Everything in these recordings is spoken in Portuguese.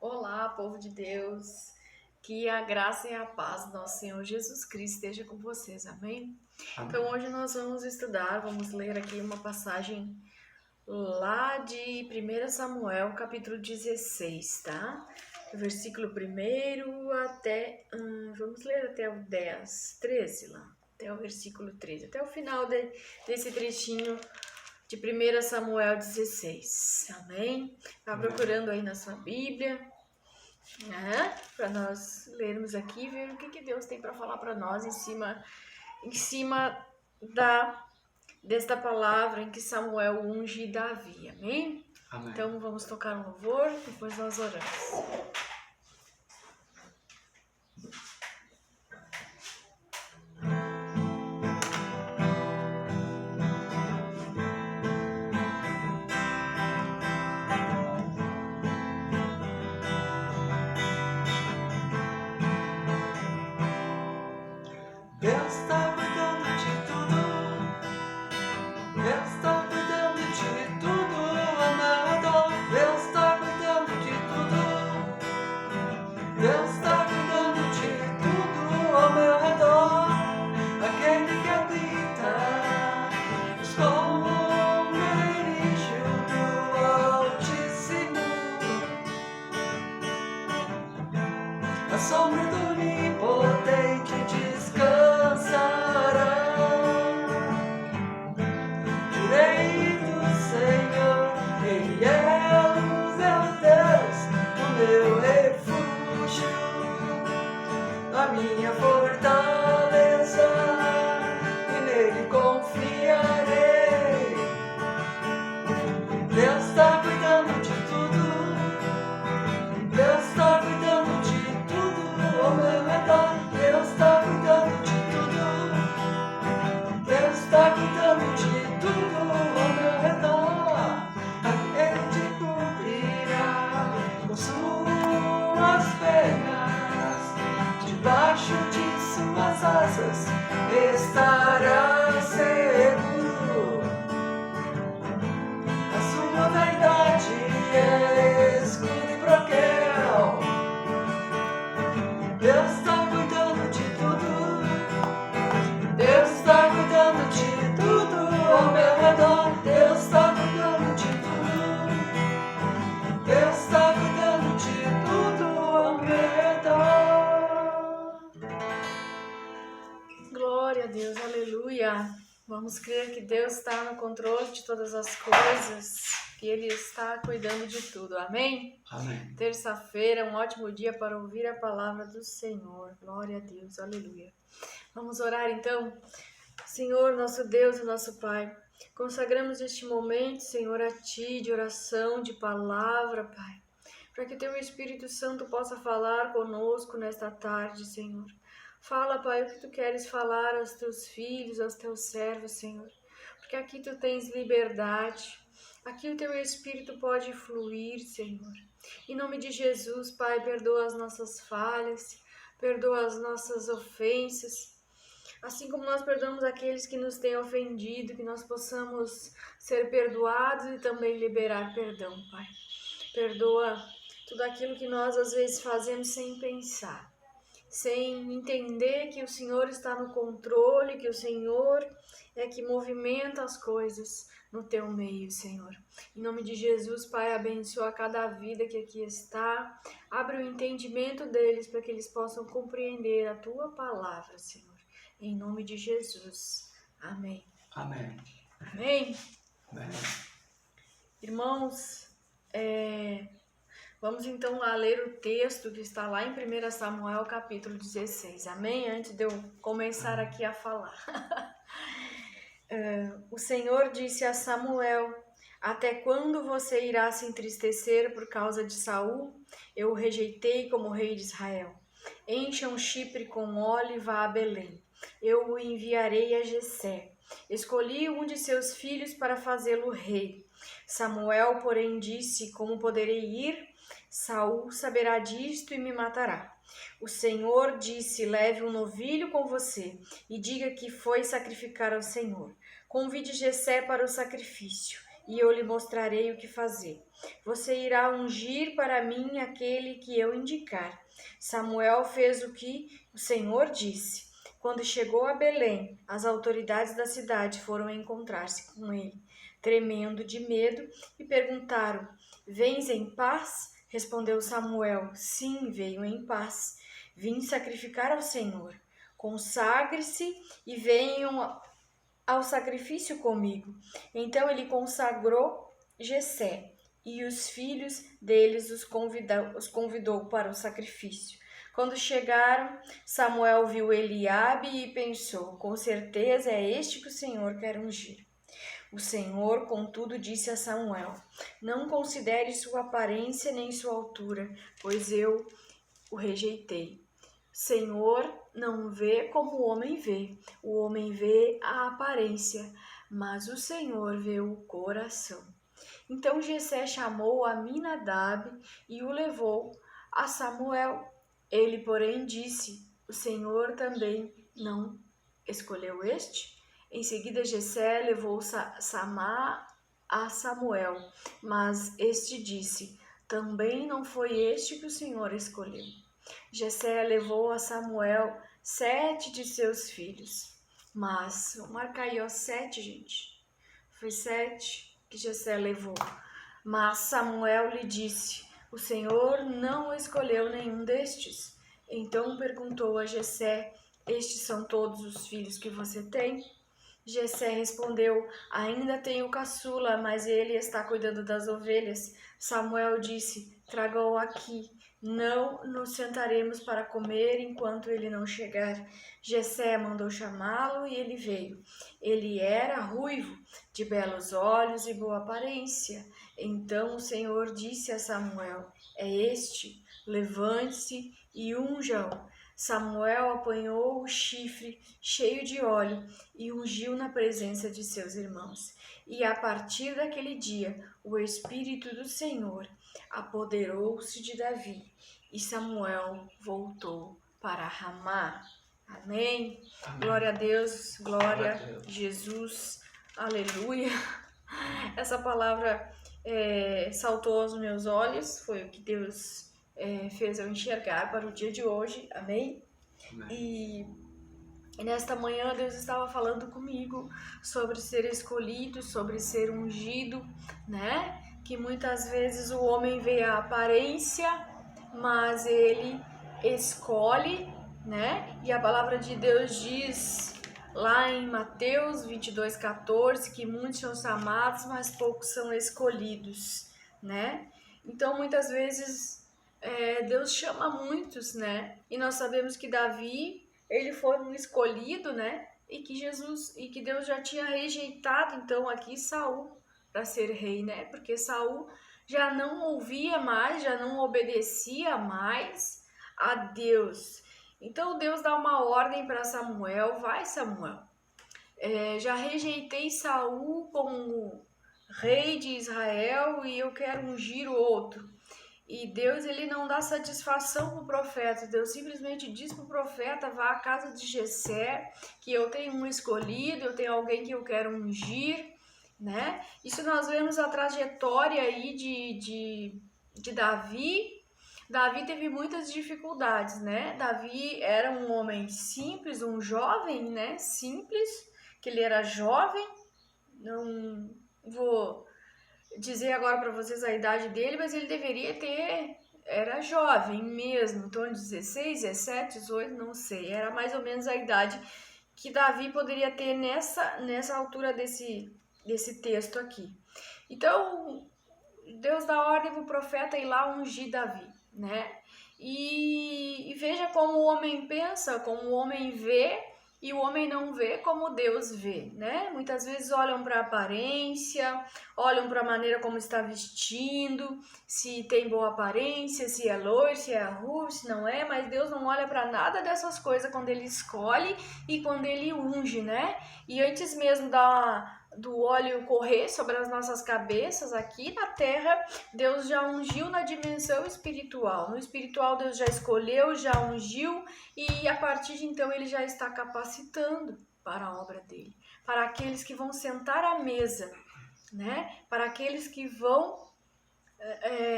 Olá, povo de Deus, que a graça e a paz do nosso Senhor Jesus Cristo esteja com vocês, amém? Amém. Então hoje nós vamos ler aqui uma passagem lá de 1 Samuel, capítulo 16, tá? Do versículo 1 até, vamos ler até o 10, 13 lá, até o versículo 13, até o final desse trechinho de 1 Samuel 16, amém? Tá procurando aí na sua Bíblia, né? Para nós lermos aqui e ver o que Deus tem para falar para nós em cima desta palavra em que Samuel unge Davi, amém? Amém. Então vamos tocar um louvor, depois nós oramos. Deus está cuidando de tudo. Deus está cuidando de tudo ao meu redor. Deus está cuidando de tudo. Deus está cuidando de tudo ao meu redor. Aquele que habita os esconderijos do Altíssimo, a sombra do Onipotente descansará. Jurei do Senhor, Ele é o meu Deus, o meu refúgio, a minha fortaleza, e nele confiarei. Deus está cuidando de tudo. Deus está cuidando de tudo ao meu redor. Deus está cuidando de tudo. Deus está cuidando de tudo ao meu redor. Ele te cobrirá com suas penas, debaixo de suas asas estará seguro. A sua verdade é escudo e broquel. Deus está cuidando de tudo. Deus está cuidando de tudo ao meu redor. Deus está cuidando de tudo. Deus está cuidando de tudo ao meu redor. Glória a Deus, aleluia. Vamos crer que Deus está no controle de todas as coisas, que Ele está cuidando de tudo, amém? Amém. Terça-feira, um ótimo dia para ouvir a palavra do Senhor. Glória a Deus, aleluia. Vamos orar então. Senhor, nosso Deus e nosso Pai, consagramos este momento, Senhor, a Ti, de oração, de palavra, Pai, para que Teu Espírito Santo possa falar conosco nesta tarde, Senhor. Fala, Pai, o que Tu queres falar aos Teus filhos, aos Teus servos, Senhor, porque aqui Tu tens liberdade, aqui o Teu Espírito pode fluir, Senhor. Em nome de Jesus, Pai, perdoa as nossas falhas, perdoa as nossas ofensas, assim como nós perdoamos aqueles que nos têm ofendido, que nós possamos ser perdoados e também liberar perdão, Pai. Perdoa tudo aquilo que nós às vezes fazemos sem pensar, sem entender que o Senhor está no controle, que o Senhor é que movimenta as coisas no Teu meio, Senhor. Em nome de Jesus, Pai, abençoa cada vida que aqui está, abre o entendimento deles para que eles possam compreender a Tua palavra, Senhor. Em nome de Jesus. Amém. Amém. Amém. Amém. Irmãos, vamos então lá ler o texto que está lá em 1 Samuel, capítulo 16. Amém? Antes de eu começar aqui a falar. O Senhor disse a Samuel: até quando você irá se entristecer por causa de Saul? Eu o rejeitei como rei de Israel. Encha um chipre com óleo e vá a Belém. Eu o enviarei a Jessé. Escolhi um de seus filhos para fazê-lo rei. Samuel, porém, disse: como poderei ir? Saul saberá disto e me matará. O Senhor disse: leve um novilho com você e diga que foi sacrificar ao Senhor. Convide Jessé para o sacrifício. e eu lhe mostrarei o que fazer. Você irá ungir para mim aquele que eu indicar. Samuel fez o que o Senhor disse. Quando chegou a Belém, as autoridades da cidade foram encontrar-se com ele, tremendo de medo, e perguntaram: Vens em paz? Respondeu Samuel: Sim, venho em paz. Vim sacrificar ao Senhor. Consagre-se e venham ao sacrifício comigo. Então ele consagrou Jessé, e os filhos deles os convidou para o sacrifício. Quando chegaram, Samuel viu Eliabe e pensou: com certeza é este que o Senhor quer ungir. O Senhor, contudo, disse a Samuel: não considere sua aparência nem sua altura, pois eu o rejeitei. Senhor não vê como o homem vê a aparência, mas o Senhor vê o coração. Então Jessé chamou Aminadab e o levou a Samuel. Ele, porém, disse: o Senhor também não escolheu este? Em seguida Jessé levou Samá a Samuel, mas este disse: também não foi este que o Senhor escolheu. Jessé levou a Samuel 7 de seus filhos. Mas, vou marcar aí, 7, gente. Foi 7 que Jessé levou. Mas Samuel lhe disse: o Senhor não escolheu nenhum destes. Então perguntou a Jessé: estes são todos os filhos que você tem? Jessé respondeu: ainda tenho o caçula, mas ele está cuidando das ovelhas. Samuel disse: traga-o aqui. Não nos sentaremos para comer enquanto ele não chegar. Jessé mandou chamá-lo e ele veio. Ele era ruivo, de belos olhos e boa aparência. Então o Senhor disse a Samuel: é este, levante-se e unja-o. Samuel apanhou o chifre cheio de óleo e ungiu na presença de seus irmãos. E a partir daquele dia, o Espírito do Senhor apoderou-se de Davi, e Samuel voltou para Ramá. Amém? Amém. Glória a Deus, glória a Jesus, aleluia. Essa palavra saltou aos meus olhos, foi o que Deus fez eu enxergar para o dia de hoje, amém? E nesta manhã Deus estava falando comigo sobre ser escolhido, sobre ser ungido, né? Que muitas vezes o homem vê a aparência, mas ele escolhe, né? E a palavra de Deus diz lá em Mateus 22:14 que muitos são chamados, mas poucos são escolhidos, né? Então muitas vezes Deus chama muitos, né? E nós sabemos que Davi, ele foi um escolhido, né? E que Deus já tinha rejeitado então aqui Saul para ser rei, né? Porque Saul já não ouvia mais, já não obedecia mais a Deus. Então Deus dá uma ordem para Samuel: vai, Samuel, já rejeitei Saul como rei de Israel e eu quero ungir o outro. E Deus, ele não dá satisfação para o profeta. Deus simplesmente diz para o profeta: vá à casa de Jessé, que eu tenho um escolhido, eu tenho alguém que eu quero ungir, né? Isso nós vemos a trajetória aí de Davi. Davi teve muitas dificuldades, né? Davi era um homem simples, um jovem, né? Simples, que ele era jovem. Não vou dizer agora para vocês a idade dele, mas ele deveria ter, era jovem mesmo, em torno de 16, 17, 18, não sei, era mais ou menos a idade que Davi poderia ter nessa altura desse texto aqui. Então, Deus dá ordem para o profeta ir lá ungir Davi, né? E veja como o homem pensa, como o homem vê, e o homem não vê como Deus vê, né? Muitas vezes olham para a aparência, olham para a maneira como está vestindo, se tem boa aparência, se é loiro, se é ruivo, se não é, mas Deus não olha para nada dessas coisas quando ele escolhe e quando ele unge, né? E antes mesmo do óleo correr sobre as nossas cabeças aqui na terra, Deus já ungiu na dimensão espiritual. No espiritual Deus já escolheu, já ungiu, e a partir de então ele já está capacitando para a obra dele, para aqueles que vão sentar à mesa, né? Para aqueles que vão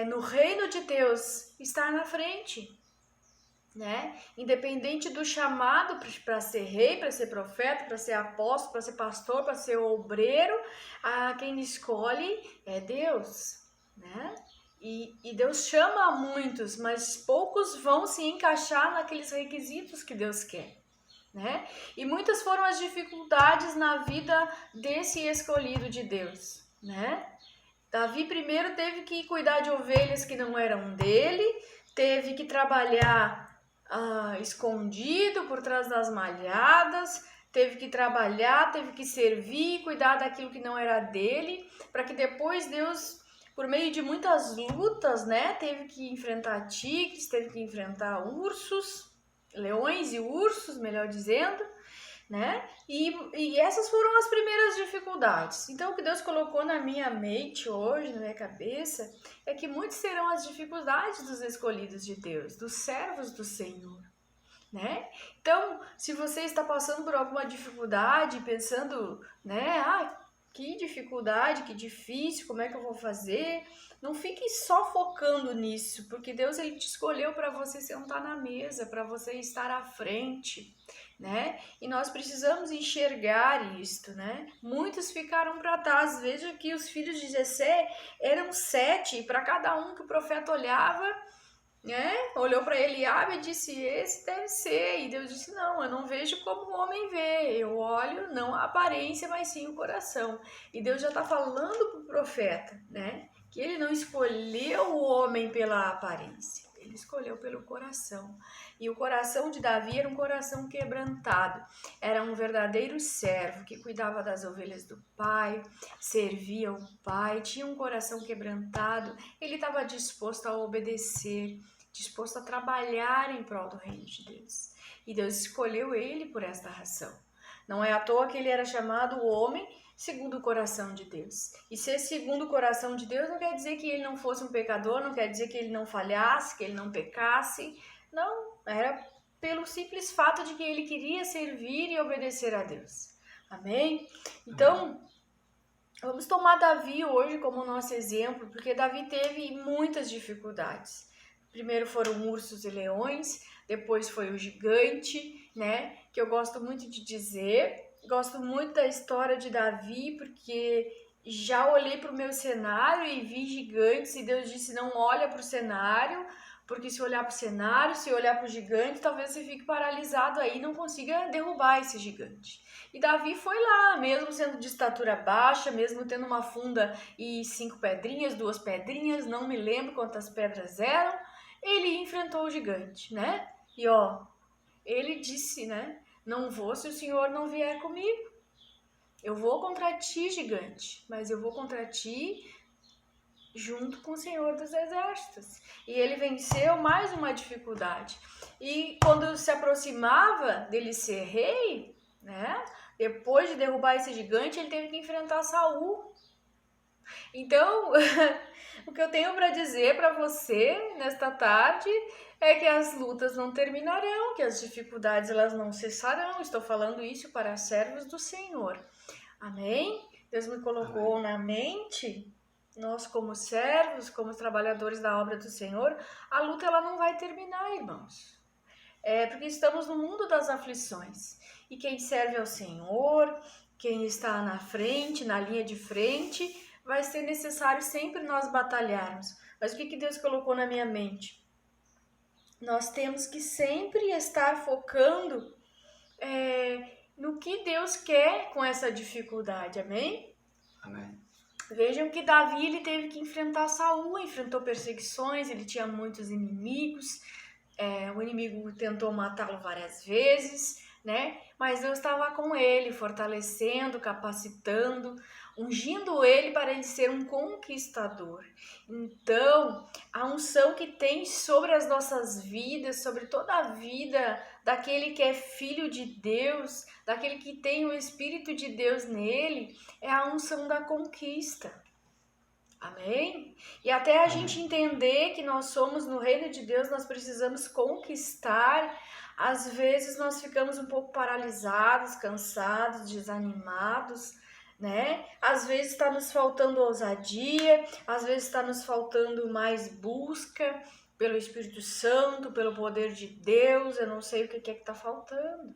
no reino de Deus estar na frente, né? Independente do chamado para ser rei, para ser profeta, para ser apóstolo, para ser pastor, para ser obreiro, quem escolhe é Deus, né? E Deus chama muitos, mas poucos vão se encaixar naqueles requisitos que Deus quer, né? E muitas foram as dificuldades na vida desse escolhido de Deus, né? Davi primeiro teve que cuidar de ovelhas que não eram dele, teve que trabalhar escondido por trás das malhadas, teve que trabalhar, teve que servir, cuidar daquilo que não era dele, para que depois Deus, por meio de muitas lutas, né, teve que enfrentar tigres, teve que enfrentar ursos, leões e ursos, melhor dizendo, né? E essas foram as primeiras dificuldades. Então, o que Deus colocou na minha mente hoje, na minha cabeça, é que muitas serão as dificuldades dos escolhidos de Deus, dos servos do Senhor, né? Então, se você está passando por alguma dificuldade, pensando, né? Que dificuldade, que difícil, como é que eu vou fazer? Não fique só focando nisso, porque Deus ele te escolheu para você sentar na mesa, para você estar à frente, né? E nós precisamos enxergar isto, né? Muitos ficaram para trás. Veja que os filhos de Jessé eram 7, e para cada um que o profeta olhava, né? Olhou para Eliabe e disse: esse deve ser. E Deus disse: não, eu não vejo como o homem vê, eu olho não a aparência, mas sim o coração. E Deus já está falando para o profeta, né? Que ele não escolheu o homem pela aparência, ele escolheu pelo coração. E o coração de Davi era um coração quebrantado, era um verdadeiro servo que cuidava das ovelhas do pai, servia o pai, tinha um coração quebrantado, ele estava disposto a obedecer, disposto a trabalhar em prol do reino de Deus. E Deus escolheu ele por esta razão. Não é à toa que ele era chamado o homem segundo o coração de Deus. E ser segundo o coração de Deus não quer dizer que ele não fosse um pecador, não quer dizer que ele não falhasse, que ele não pecasse. Não, era pelo simples fato de que ele queria servir e obedecer a Deus. Amém? Então, vamos tomar Davi hoje como nosso exemplo, porque Davi teve muitas dificuldades. Primeiro foram ursos e leões, depois foi o gigante, né? Que eu gosto muito de dizer. Gosto muito da história de Davi, porque já olhei para o meu cenário e vi gigantes, e Deus disse: não olha para o cenário, porque se olhar para o cenário, se olhar para o gigante, talvez você fique paralisado aí e não consiga derrubar esse gigante. E Davi foi lá, mesmo sendo de estatura baixa, mesmo tendo uma funda e 5 pedrinhas, 2 pedrinhas, não me lembro quantas pedras eram, ele enfrentou o gigante, né? E ele disse, né? Não vou se o Senhor não vier comigo. Eu vou contra ti, gigante, mas eu vou contra ti junto com o Senhor dos Exércitos. E ele venceu mais uma dificuldade. E quando se aproximava dele ser rei, né? Depois de derrubar esse gigante, ele teve que enfrentar Saul. Então, o que eu tenho para dizer para você nesta tarde é que as lutas não terminarão, que as dificuldades elas não cessarão. Estou falando isso para servos do Senhor. Amém? Deus me colocou na mente, nós como servos, como trabalhadores da obra do Senhor, a luta ela não vai terminar, irmãos. Porque estamos no mundo das aflições. E quem serve ao Senhor, quem está na frente, na linha de frente, vai ser necessário sempre nós batalharmos. Mas o que Deus colocou na minha mente? Nós temos que sempre estar focando no que Deus quer com essa dificuldade, amém? Amém. Vejam que Davi ele teve que enfrentar Saul, enfrentou perseguições, ele tinha muitos inimigos, o inimigo tentou matá-lo várias vezes, né? Mas Deus estava com ele, fortalecendo, capacitando, ungindo ele para ele ser um conquistador. Então, a unção que tem sobre as nossas vidas, sobre toda a vida daquele que é filho de Deus, daquele que tem o Espírito de Deus nele, é a unção da conquista. Amém? E até a gente entender que nós somos no reino de Deus, nós precisamos conquistar. Às vezes nós ficamos um pouco paralisados, cansados, desanimados, né? Às vezes está nos faltando ousadia, às vezes está nos faltando mais busca pelo Espírito Santo, pelo poder de Deus. Eu não sei o que é que está faltando,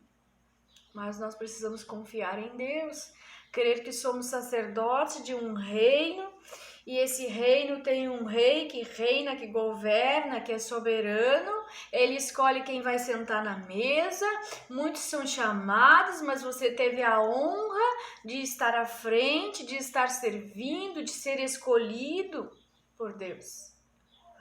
mas nós precisamos confiar em Deus, crer que somos sacerdotes de um reino, e esse reino tem um rei que reina, que governa, que é soberano. Ele escolhe quem vai sentar na mesa. Muitos são chamados, mas você teve a honra de estar à frente, de estar servindo, de ser escolhido por Deus.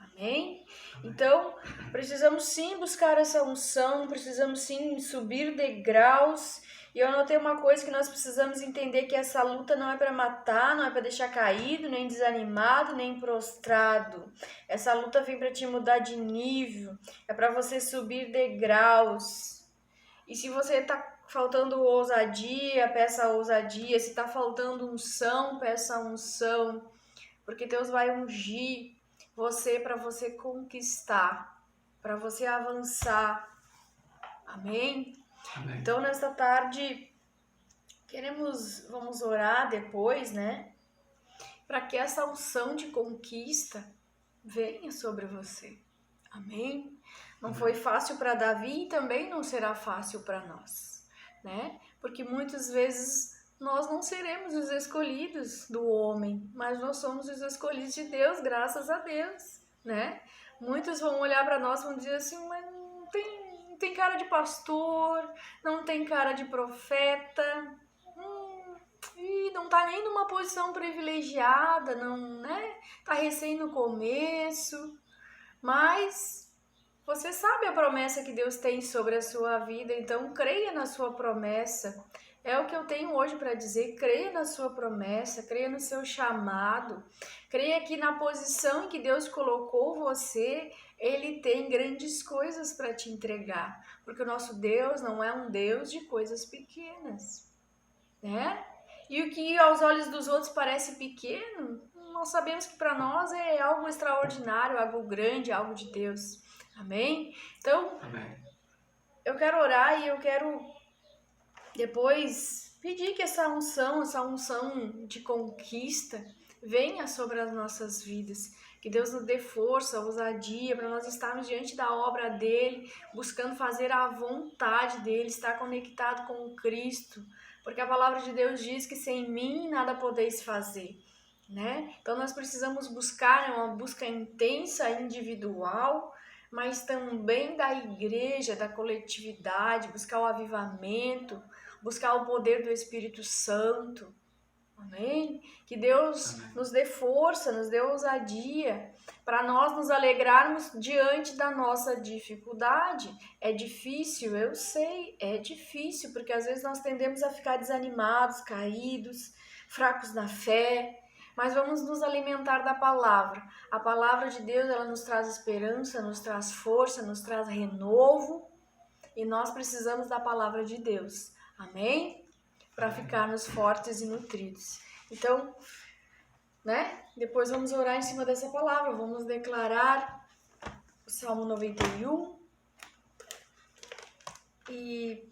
Amém? Então, precisamos sim buscar essa unção, precisamos sim subir degraus. E eu anotei uma coisa que nós precisamos entender, que essa luta não é para matar, não é para deixar caído, nem desanimado, nem prostrado. Essa luta vem para te mudar de nível, é para você subir degraus. E se você está faltando ousadia, peça ousadia. Se está faltando unção, peça unção. Porque Deus vai ungir você para você conquistar, para você avançar. Amém? Amém. Então, nesta tarde, vamos orar depois, né? Para que essa unção de conquista venha sobre você. Amém? Não foi fácil para Davi e também não será fácil para nós, né? Porque muitas vezes nós não seremos os escolhidos do homem, mas nós somos os escolhidos de Deus, graças a Deus, né? Muitos vão olhar para nós e vão dizer assim, mas não tem cara de pastor, não tem cara de profeta, e não tá nem numa posição privilegiada, não, né? Tá recém no começo, mas você sabe a promessa que Deus tem sobre a sua vida, então creia na sua promessa. É o que eu tenho hoje para dizer. Creia na sua promessa, creia no seu chamado, creia que na posição em que Deus colocou você, Ele tem grandes coisas para te entregar, porque o nosso Deus não é um Deus de coisas pequenas, né? E o que aos olhos dos outros parece pequeno, nós sabemos que para nós é algo extraordinário, algo grande, algo de Deus. Amém? Então, Amém. Eu quero orar e eu quero depois pedir que essa unção de conquista venha sobre as nossas vidas. Que Deus nos dê força, ousadia, para nós estarmos diante da obra dEle, buscando fazer a vontade dEle, estar conectado com Cristo. Porque a palavra de Deus diz que sem mim nada podeis fazer, né? Então nós precisamos buscar, uma busca intensa, individual, mas também da igreja, da coletividade, buscar o avivamento, buscar o poder do Espírito Santo. Amém? Que Deus nos dê força, nos dê ousadia, para nós nos alegrarmos diante da nossa dificuldade. É difícil, eu sei, é difícil, porque às vezes nós tendemos a ficar desanimados, caídos, fracos na fé, mas vamos nos alimentar da palavra. A palavra de Deus, ela nos traz esperança, nos traz força, nos traz renovo, e nós precisamos da palavra de Deus. Amém? Para ficarmos fortes e nutridos. Então, né? Depois vamos orar em cima dessa palavra. Vamos declarar o Salmo 91 e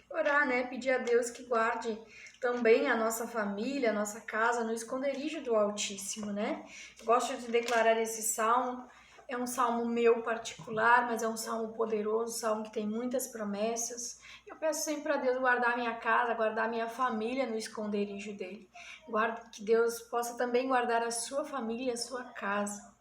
orar, né? Pedir a Deus que guarde também a nossa família, a nossa casa no esconderijo do Altíssimo, né? Gosto de declarar esse salmo. É um salmo meu particular, mas é um salmo poderoso, um salmo que tem muitas promessas. Eu peço sempre para Deus guardar minha casa, guardar minha família no esconderijo dele. Que Deus possa também guardar a sua família, a sua casa,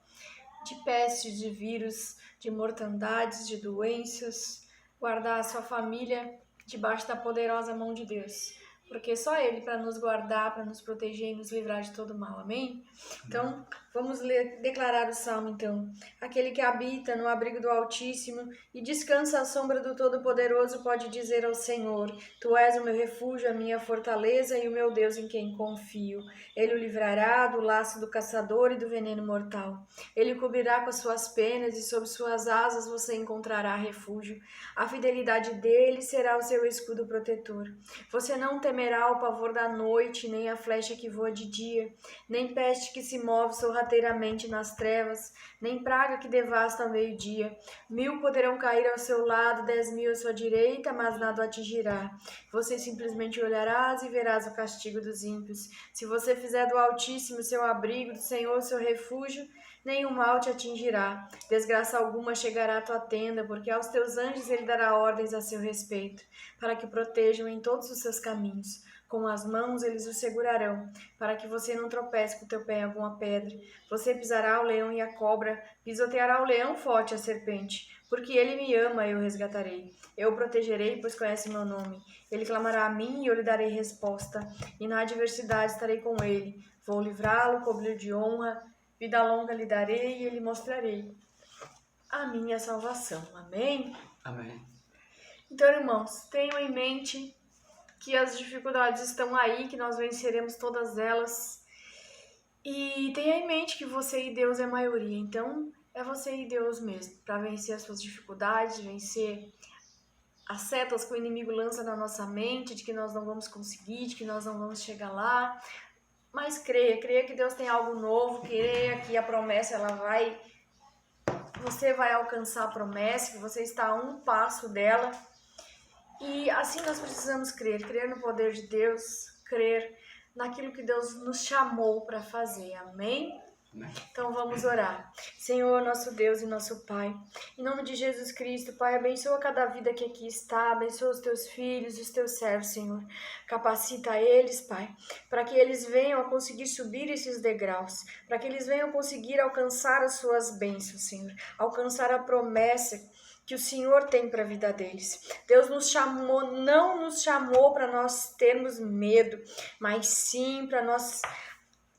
de pestes, de vírus, de mortandades, de doenças. Guardar a sua família debaixo da poderosa mão de Deus. Porque só Ele para nos guardar, para nos proteger e nos livrar de todo mal. Amém? Então, vamos declarar o salmo, então. Aquele que habita no abrigo do Altíssimo e descansa à sombra do Todo-Poderoso pode dizer ao Senhor: Tu és o meu refúgio, a minha fortaleza e o meu Deus em quem confio. Ele o livrará do laço do caçador e do veneno mortal. Ele o cobrirá com as suas penas e sob suas asas você encontrará refúgio. A fidelidade dele será o seu escudo protetor. Você não temerá o pavor da noite, nem a flecha que voa de dia, nem peste que se move sorrateiramente sorrateiramente nas trevas, nem praga que devasta ao meio-dia. 1000 poderão cair ao seu lado, 10.000 à sua direita, mas nada o atingirá. Você simplesmente olharás e verás o castigo dos ímpios. Se você fizer do Altíssimo seu abrigo, do Senhor seu refúgio, nenhum mal te atingirá. Desgraça alguma chegará à tua tenda, porque aos teus anjos ele dará ordens a seu respeito, para que protejam em todos os seus caminhos. Com as mãos eles o segurarão, para que você não tropece com o teu pé em alguma pedra. Você pisará o leão e a cobra, pisoteará o leão forte e a serpente. Porque ele me ama, eu o resgatarei. Eu o protegerei, pois conhece meu nome. Ele clamará a mim e eu lhe darei resposta. E na adversidade estarei com ele. Vou livrá-lo, cobri-lo de honra. Vida longa lhe darei e lhe mostrarei a minha salvação. Amém? Amém. Então, irmãos, tenham em mente que as dificuldades estão aí, que nós venceremos todas elas. E tenha em mente que você e Deus é maioria. Então, é você e Deus mesmo, para vencer as suas dificuldades, vencer as setas que o inimigo lança na nossa mente, de que nós não vamos conseguir, de que nós não vamos chegar lá. Mas creia que Deus tem algo novo, creia que a promessa você vai alcançar a promessa, que você está a um passo dela. E assim nós precisamos crer no poder de Deus, crer naquilo que Deus nos chamou para fazer, amém? Então vamos orar. Senhor, nosso Deus e nosso Pai, em nome de Jesus Cristo, Pai, abençoa cada vida que aqui está, abençoa os teus filhos, os teus servos, Senhor. Capacita eles, Pai, para que eles venham a conseguir subir esses degraus, para que eles venham conseguir alcançar as suas bênçãos, Senhor, alcançar a promessa que o Senhor tem para a vida deles. Deus nos chamou, não nos chamou para nós termos medo, mas sim para nós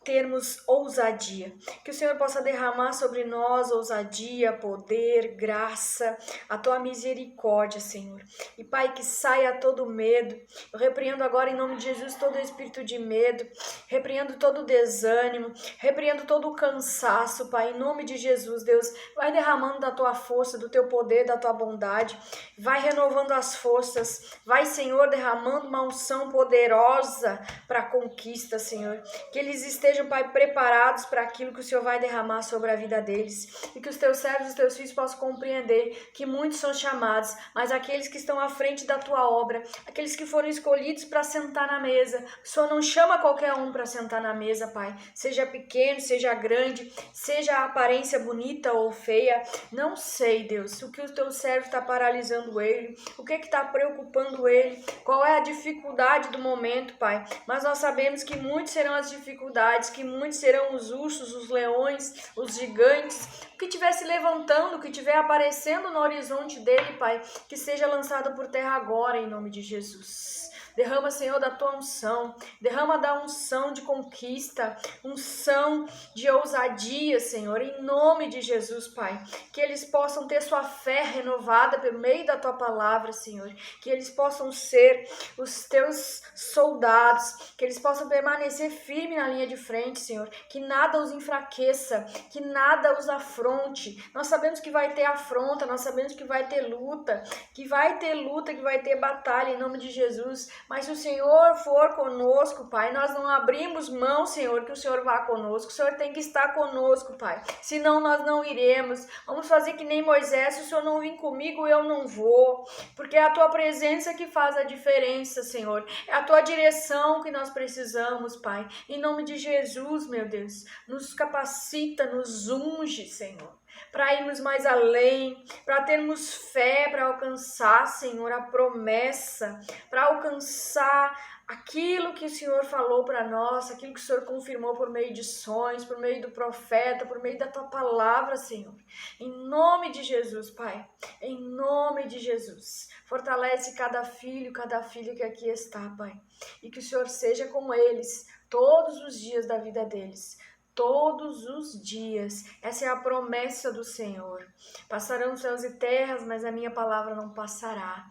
termos ousadia. Que o Senhor possa derramar sobre nós ousadia, poder, graça, a tua misericórdia, Senhor. E Pai, que saia todo medo. Eu repreendo agora em nome de Jesus todo espírito de medo, repreendo todo desânimo, repreendo todo o cansaço, Pai, em nome de Jesus, Deus. Vai derramando da tua força, do teu poder, da tua bondade. Vai renovando as forças. Vai, Senhor, derramando uma unção poderosa para a conquista, Senhor. Que eles estejam, Pai, preparados para aquilo que o Senhor vai derramar sobre a vida deles. E que os teus servos, os teus filhos possam compreender que muitos são chamados, mas aqueles que estão à frente da tua obra, aqueles que foram escolhidos para sentar na mesa, o Senhor não chama qualquer um para sentar na mesa, Pai. Seja pequeno, seja grande, seja a aparência bonita ou feia, não sei, Deus, o que o teu servo está paralisando ele, o que está preocupando ele, qual é a dificuldade do momento, Pai. Mas nós sabemos que muitos serão as dificuldades, que muitos serão os ursos, os leões, os gigantes, o que estiver se levantando, o que estiver aparecendo no horizonte dele, Pai, que seja lançado por terra agora, em nome de Jesus. Derrama, Senhor, da tua unção, derrama da unção de conquista, unção de ousadia, Senhor, em nome de Jesus, Pai. Que eles possam ter sua fé renovada pelo meio da tua palavra, Senhor. Que eles possam ser os teus soldados, que eles possam permanecer firmes na linha de frente, Senhor. Que nada os enfraqueça, que nada os afronte. Nós sabemos que vai ter afronta, nós sabemos que vai ter luta, que vai ter batalha em nome de Jesus. Mas se o Senhor for conosco, Pai, nós não abrimos mão, Senhor, que o Senhor vá conosco. O Senhor tem que estar conosco, Pai. Senão nós não iremos. Vamos fazer que nem Moisés. Se o Senhor não vir comigo, eu não vou. Porque é a tua presença que faz a diferença, Senhor. É a tua direção que nós precisamos, Pai. Em nome de Jesus, meu Deus, nos capacita, nos unge, Senhor, para irmos mais além, para termos fé, para alcançar, Senhor, a promessa, para alcançar aquilo que o Senhor falou para nós, aquilo que o Senhor confirmou por meio de sonhos, por meio do profeta, por meio da tua palavra, Senhor. Em nome de Jesus, Pai, em nome de Jesus, fortalece cada filho, cada filha que aqui está, Pai, e que o Senhor seja com eles todos os dias da vida deles. Todos os dias. Essa é a promessa do Senhor. Passarão céus e terras, mas a minha palavra não passará.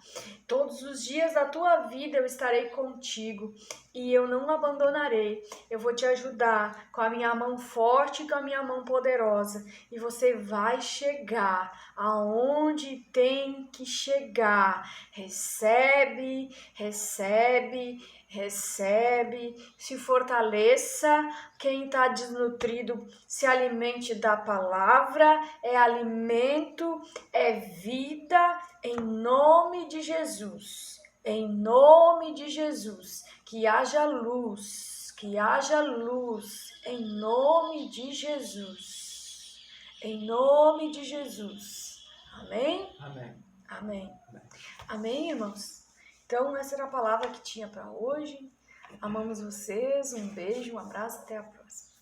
Todos os dias da tua vida eu estarei contigo e eu não abandonarei. Eu vou te ajudar com a minha mão forte e com a minha mão poderosa. E você vai chegar aonde tem que chegar. Recebe, recebe, recebe, se fortaleça. Quem está desnutrido, se alimente da palavra, é alimento, é vida, em nome de Jesus. Em nome de Jesus, que haja luz, em nome de Jesus. Em nome de Jesus. Amém? Amém. Amém. Amém, irmãos? Então, essa era a palavra que tinha para hoje. Amamos vocês, um beijo, um abraço, até a próxima.